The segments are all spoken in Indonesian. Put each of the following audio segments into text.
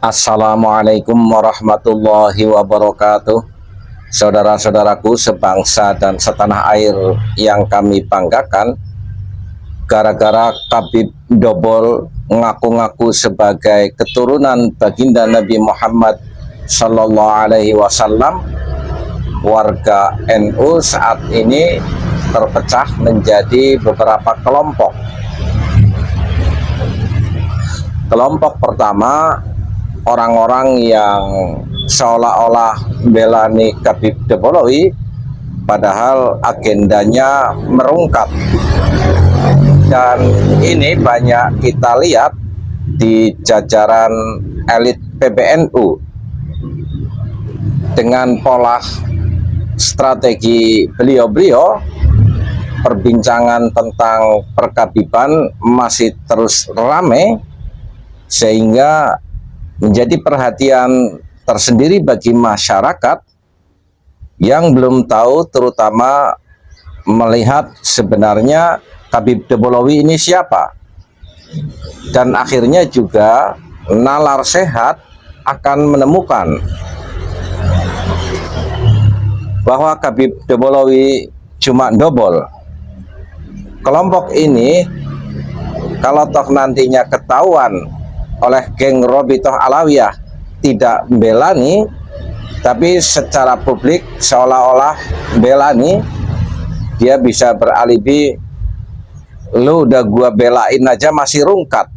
Assalamualaikum warahmatullahi wabarakatuh. Saudara-saudaraku sebangsa dan setanah air yang kami banggakan, gara-gara Khabib Dobol ngaku-ngaku sebagai keturunan baginda Nabi Muhammad Sallallahu Alaihi Wasallam, warga NU saat ini terpecah menjadi beberapa kelompok. Kelompok pertama, orang-orang yang seolah-olah belani Khabib Dobolowi, padahal agendanya merungkap. Dan ini banyak kita lihat di jajaran elit PBNU dengan pola strategi beliau-beliau. Perbincangan tentang perkabiban masih terus ramai, sehingga menjadi perhatian tersendiri bagi masyarakat yang belum tahu, terutama melihat sebenarnya Khabib Dobolowi ini siapa. Dan akhirnya juga nalar sehat akan menemukan bahwa Khabib Dobolowi cuma dobol. Kelompok ini kalau toh nantinya ketahuan oleh geng Robitoh Alawiyah tidak belani, tapi secara publik seolah-olah belani, dia bisa beralibi, lu udah gua belain aja masih rungkat,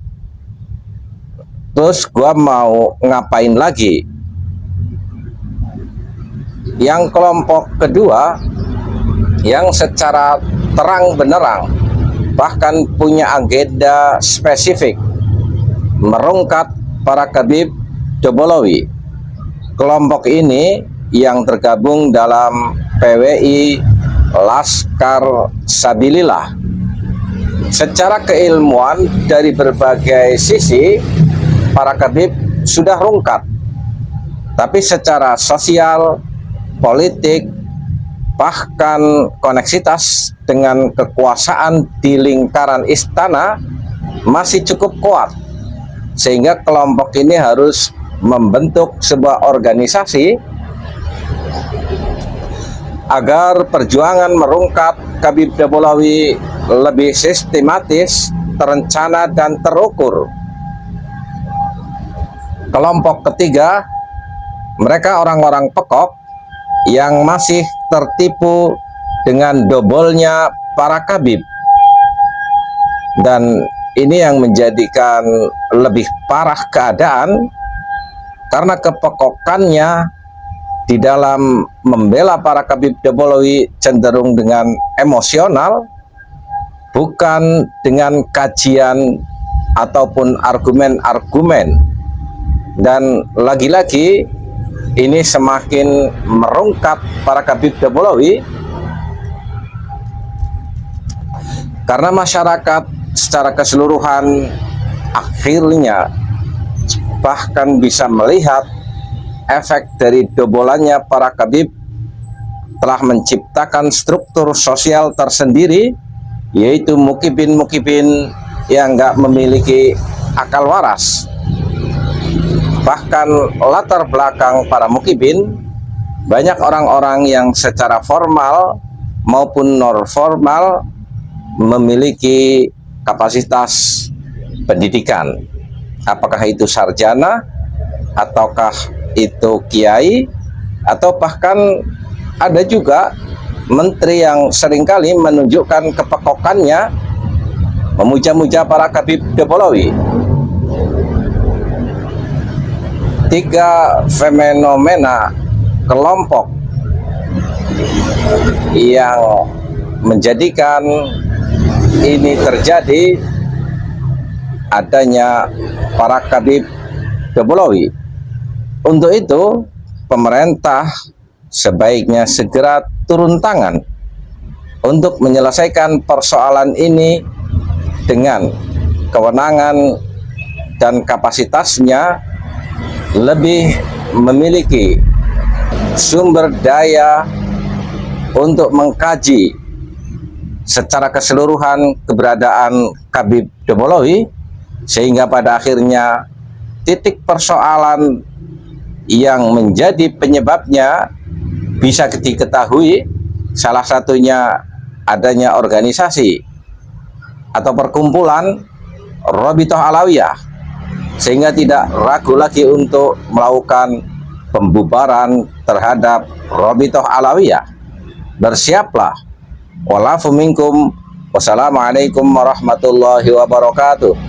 terus gua mau ngapain lagi. Yang kelompok kedua yang secara terang benerang bahkan punya agenda spesifik merungkat para Khabib Dobolowi. Kelompok ini yang tergabung dalam PWI Laskar Sabilillah. Secara keilmuan dari berbagai sisi para Khabib sudah rungkat, tapi secara sosial, politik, bahkan koneksitas dengan kekuasaan di lingkaran istana masih cukup kuat, sehingga kelompok ini harus membentuk sebuah organisasi agar perjuangan merungkat Khabib Dobolowi lebih sistematis, terencana, dan terukur. Kelompok ketiga, mereka orang-orang pekok yang masih tertipu dengan dobolnya para Khabib. Dan ini yang menjadikan lebih parah keadaan, karena kepekokannya di dalam membela para Khabib Dobolowi cenderung dengan emosional, bukan dengan kajian ataupun argumen-argumen. Dan lagi-lagi ini semakin merungkat para Khabib Dobolowi, karena masyarakat secara keseluruhan akhirnya bahkan bisa melihat efek dari dobolannya para Khabib telah menciptakan struktur sosial tersendiri, yaitu mukibin-mukibin yang nggak memiliki akal waras. Bahkan latar belakang para mukibin, banyak orang-orang yang secara formal maupun non formal memiliki kapasitas pendidikan, apakah itu sarjana, ataukah itu kiai, atau bahkan ada juga menteri yang seringkali menunjukkan kepekokannya memuja-muja para Khabib Dobolowi. Tiga fenomena kelompok yang menjadikan ini terjadi adanya para Khabib Dobolowi. Untuk itu, pemerintah sebaiknya segera turun tangan untuk menyelesaikan persoalan ini dengan kewenangan dan kapasitasnya, lebih memiliki sumber daya untuk mengkaji secara keseluruhan keberadaan Khabib Dobolowi, sehingga pada akhirnya titik persoalan yang menjadi penyebabnya bisa diketahui, salah satunya adanya organisasi atau perkumpulan Rabithah Alawiyah, sehingga tidak ragu lagi untuk melakukan pembubaran terhadap Rabithah Alawiyah. Bersiaplah. Walafu minkum. Wassalamualaikum warahmatullahi wabarakatuh.